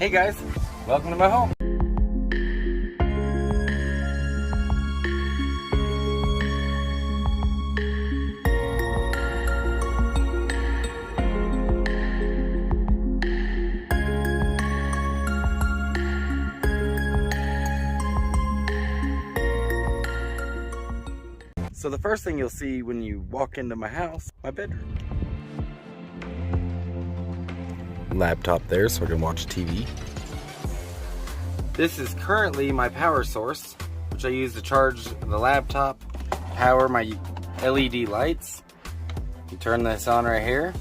Hey guys, welcome to my home. So the first thing you'll see when you walk into my house, my bedroom. Laptop there so I can watch TV. This is currently my power source, which I use to charge the laptop, power my LED lights. You turn this on right here.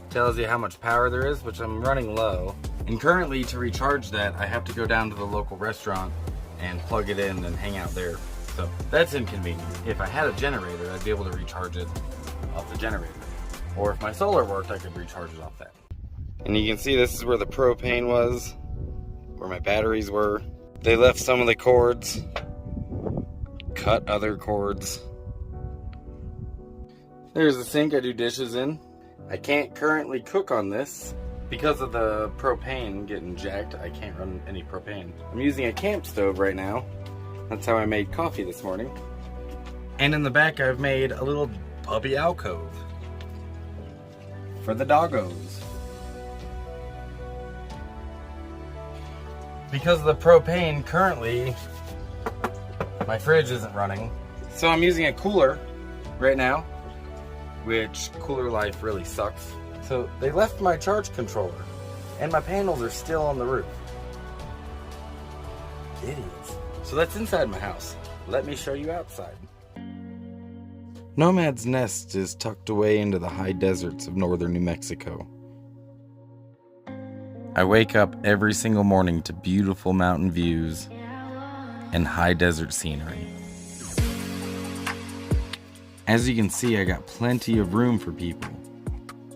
Tells you how much power there is, which I'm running low. And currently to recharge that, I have to go down to the local restaurant and plug it in and hang out there. So that's inconvenient. If I had a generator, I'd be able to recharge it off the generator. Or if my solar worked, I could recharge it off that. And you can see this is where the propane was, where my batteries were. They left some of the cords, cut other cords. There's the sink I do dishes in. I can't currently cook on this because of the propane getting jacked. I can't run any propane. I'm using a camp stove right now. That's how I made coffee this morning. And in the back I've made a little puppy alcove for the doggos. Because of the propane, currently my fridge isn't running. So I'm using a cooler right now, which cooler life really sucks. So they left my charge controller and my panels are still on the roof. Idiots. So that's inside my house. Let me show you outside. Nomad's nest is tucked away into the high deserts of northern New Mexico. I wake up every single morning to beautiful mountain views and high desert scenery. As you can see, I got plenty of room for people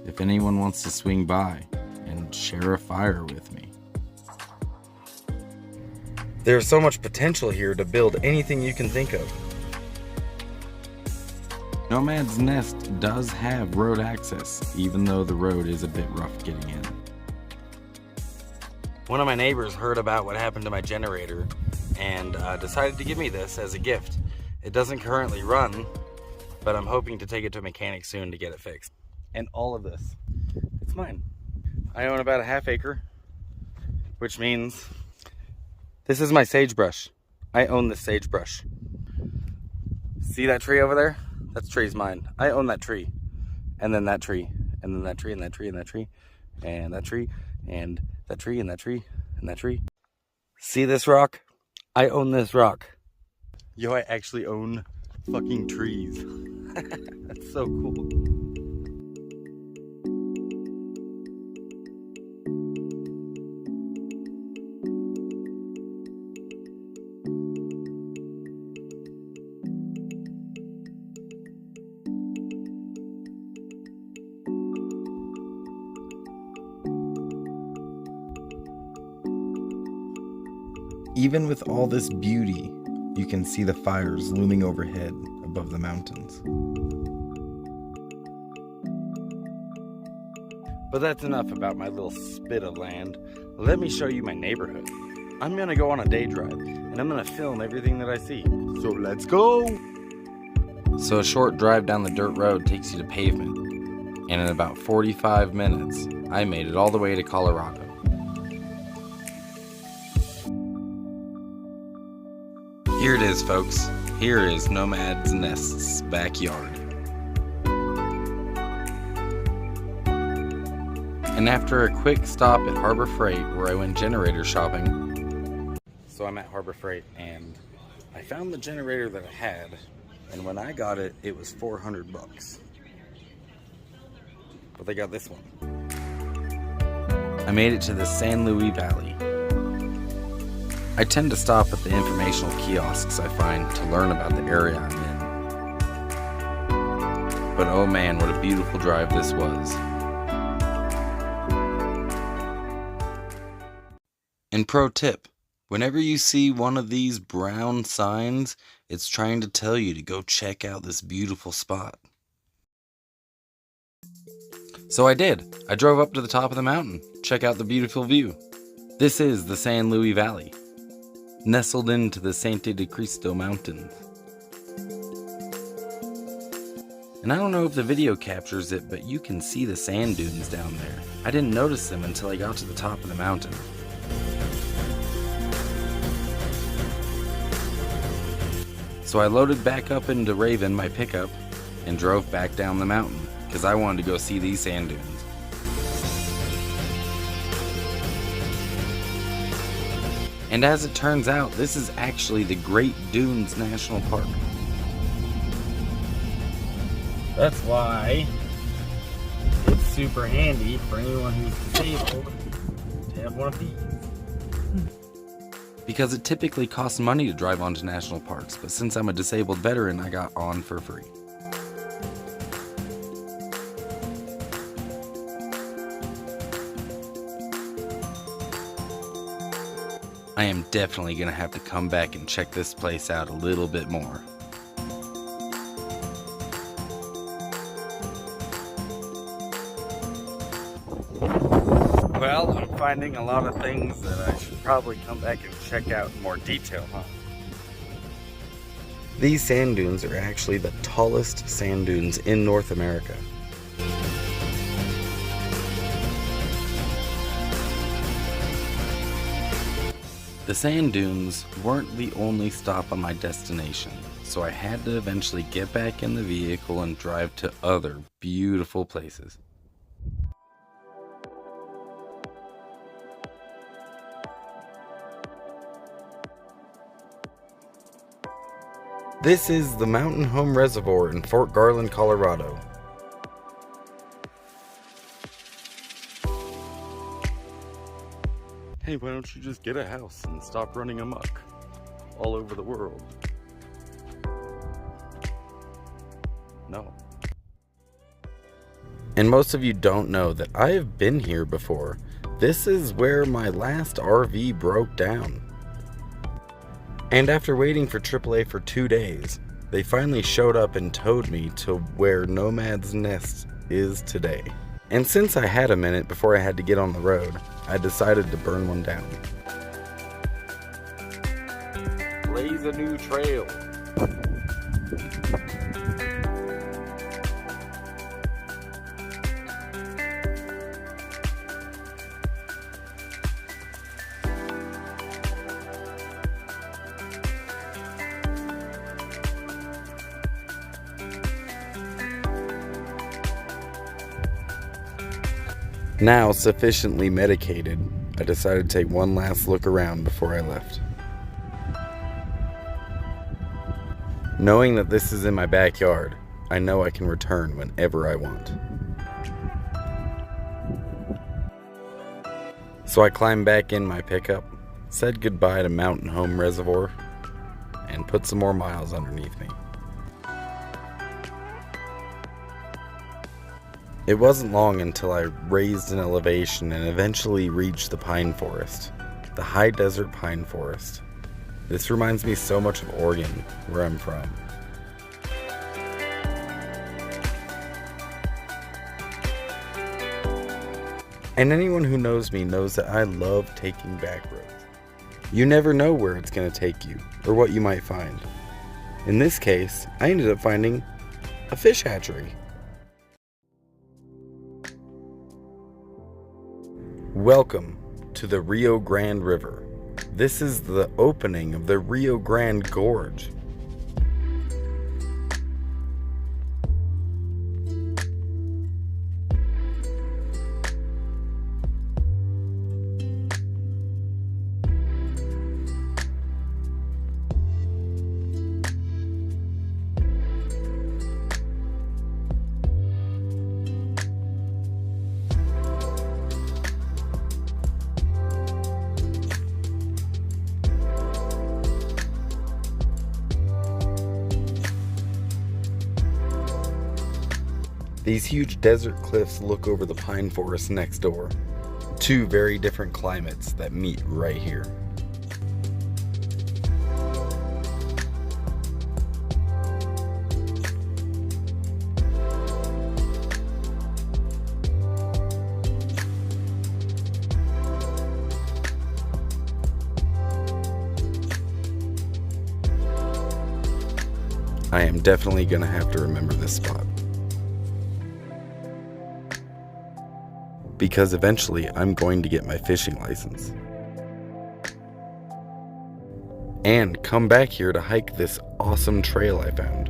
if anyone wants to swing by and share a fire with me. There's so much potential here to build anything you can think of. Nomad's nest does have road access, even though the road is a bit rough getting in. One of my neighbors heard about what happened to my generator and decided to give me this as a gift. It doesn't currently run, but I'm hoping to take it to a mechanic soon to get it fixed. And all of this, it's mine. I own about a half acre, which means this is my sagebrush. I own this sagebrush. See that tree over there? That tree's mine. I own that tree. And then that tree. And then that tree, and that tree, and that tree. And that tree, and that tree, and that tree, and that tree. See this rock? I own this rock. Yo, I actually own fucking trees. That's so cool. Even with all this beauty, you can see the fires looming overhead above the mountains. But that's enough about my little spit of land. Let me show you my neighborhood. I'm gonna go on a day drive, and I'm gonna film everything that I see. So let's go! So a short drive down the dirt road takes you to pavement, and in about 45 minutes, I made it all the way to Colorado. Here it is, folks. Here is Nomad's Nest's backyard. And after a quick stop at Harbor Freight where I went generator shopping. So I'm at Harbor Freight and I found the generator that I had, and when I got it, it was $400. But they got this one. I made it to the San Luis Valley. I tend to stop at the informational kiosks I find to learn about the area I'm in. But oh man, what a beautiful drive this was. And pro tip, whenever you see one of these brown signs, it's trying to tell you to go check out this beautiful spot. So I did. I drove up to the top of the mountain, check out the beautiful view. This is the San Luis Valley, nestled into the Sante de Cristo Mountains. And I don't know if the video captures it, but you can see the sand dunes down there. I didn't notice them until I got to the top of the mountain. So I loaded back up into Raven, my pickup, and drove back down the mountain, because I wanted to go see these sand dunes. And as it turns out, this is actually the Great Dunes National Park. That's why it's super handy for anyone who's disabled to have one of these. Because it typically costs money to drive onto national parks, but since I'm a disabled veteran, I got on for free. I am definitely going to have to come back and check this place out a little bit more. Well, I'm finding a lot of things that I should probably come back and check out in more detail, huh? These sand dunes are actually the tallest sand dunes in North America. The sand dunes weren't the only stop on my destination, so I had to eventually get back in the vehicle and drive to other beautiful places. This is the Mountain Home Reservoir in Fort Garland, Colorado. Hey, why don't you just get a house and stop running amok all over the world? No. And most of you don't know that I have been here before. This is where my last RV broke down. And after waiting for AAA for 2 days, they finally showed up and towed me to where Nomad's nest is today. And since I had a minute before I had to get on the road, I decided to burn one down. Blaze a new trail. Now sufficiently medicated, I decided to take one last look around before I left. Knowing that this is in my backyard, I know I can return whenever I want. So I climbed back in my pickup, said goodbye to Mountain Home Reservoir, and put some more miles underneath me. It wasn't long until I raised in elevation and eventually reached the pine forest, the high desert pine forest. This reminds me so much of Oregon, where I'm from. And anyone who knows me knows that I love taking back roads. You never know where it's going to take you, or what you might find. In this case, I ended up finding a fish hatchery. Welcome to the Rio Grande River. This is the opening of the Rio Grande Gorge. These huge desert cliffs look over the pine forest next door. Two very different climates that meet right here. I am definitely gonna have to remember this spot. Because eventually I'm going to get my fishing license. And come back here to hike this awesome trail I found.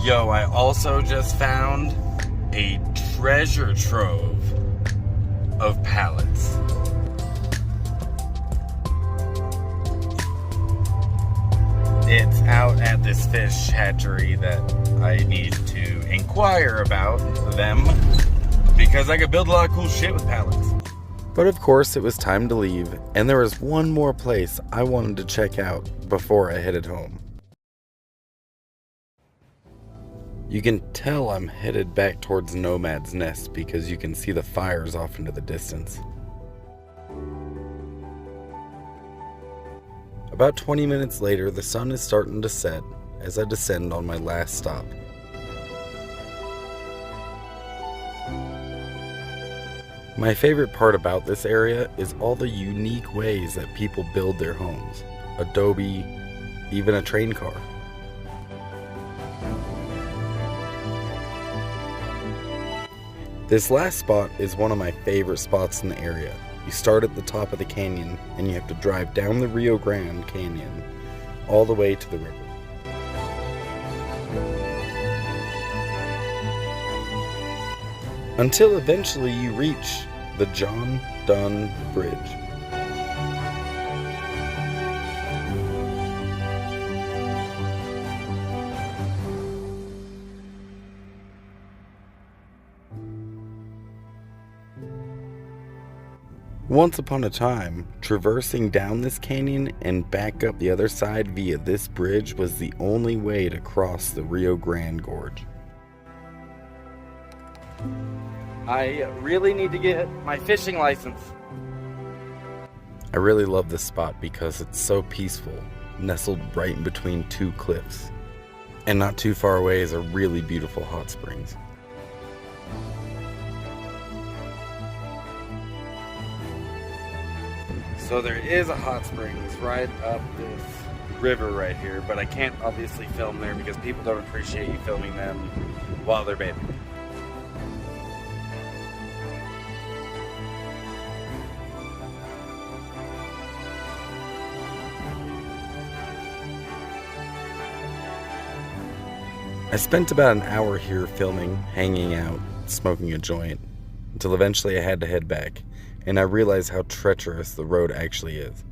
Yo, I also just found a treasure trove of pallets. It's out at this fish hatchery that I need to inquire about them because I could build a lot of cool shit with pallets. But of course it was time to leave, and there was one more place I wanted to check out before I headed home. You can tell I'm headed back towards Nomad's nest because you can see the fires off into the distance. About 20 minutes later, the sun is starting to set as I descend on my last stop. My favorite part about this area is all the unique ways that people build their homes. Adobe, even a train car. This last spot is one of my favorite spots in the area. You start at the top of the canyon and you have to drive down the Rio Grande Canyon all the way to the river. Until eventually you reach the John Dunn Bridge. Once upon a time, traversing down this canyon and back up the other side via this bridge was the only way to cross the Rio Grande Gorge. I really need to get my fishing license. I really love this spot because it's so peaceful, nestled right in between two cliffs. And not too far away is a really beautiful hot springs. So there is a hot springs right up this river right here, but I can't obviously film there because people don't appreciate you filming them while they're bathing. I spent about an hour here filming, hanging out, smoking a joint, until eventually I had to head back, and I realized how treacherous the road actually is.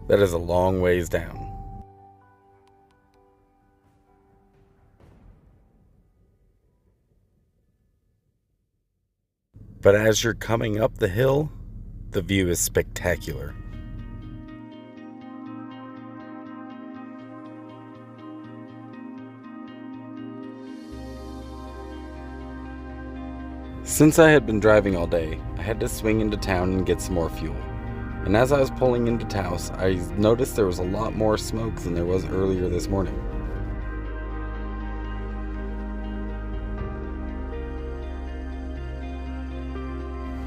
That is a long ways down. But as you're coming up the hill, the view is spectacular. Since I had been driving all day, I had to swing into town and get some more fuel. And as I was pulling into Taos, I noticed there was a lot more smoke than there was earlier this morning.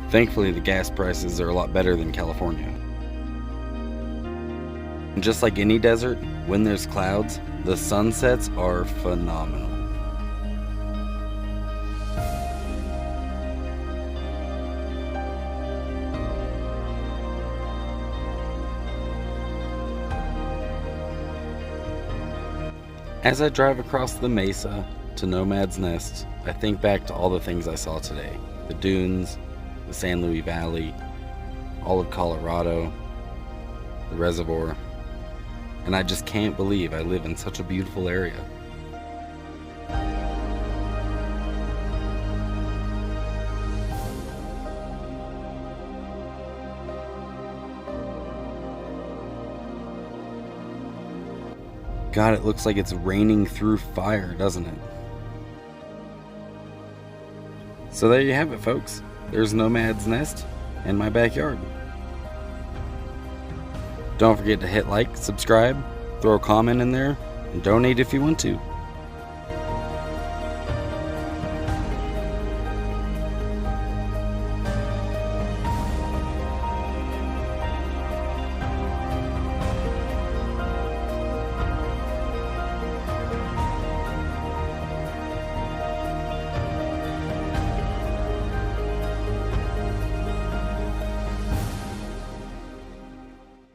Thankfully, the gas prices are a lot better than California. And just like any desert, when there's clouds, the sunsets are phenomenal. As I drive across the mesa to Nomad's Nest, I think back to all the things I saw today. The dunes, the San Luis Valley, all of Colorado, the reservoir, and I just can't believe I live in such a beautiful area. God, it looks like it's raining through fire, doesn't it? So there you have it, folks. There's Nomad's Nest in my backyard. Don't forget to hit like, subscribe, throw a comment in there, and donate if you want to.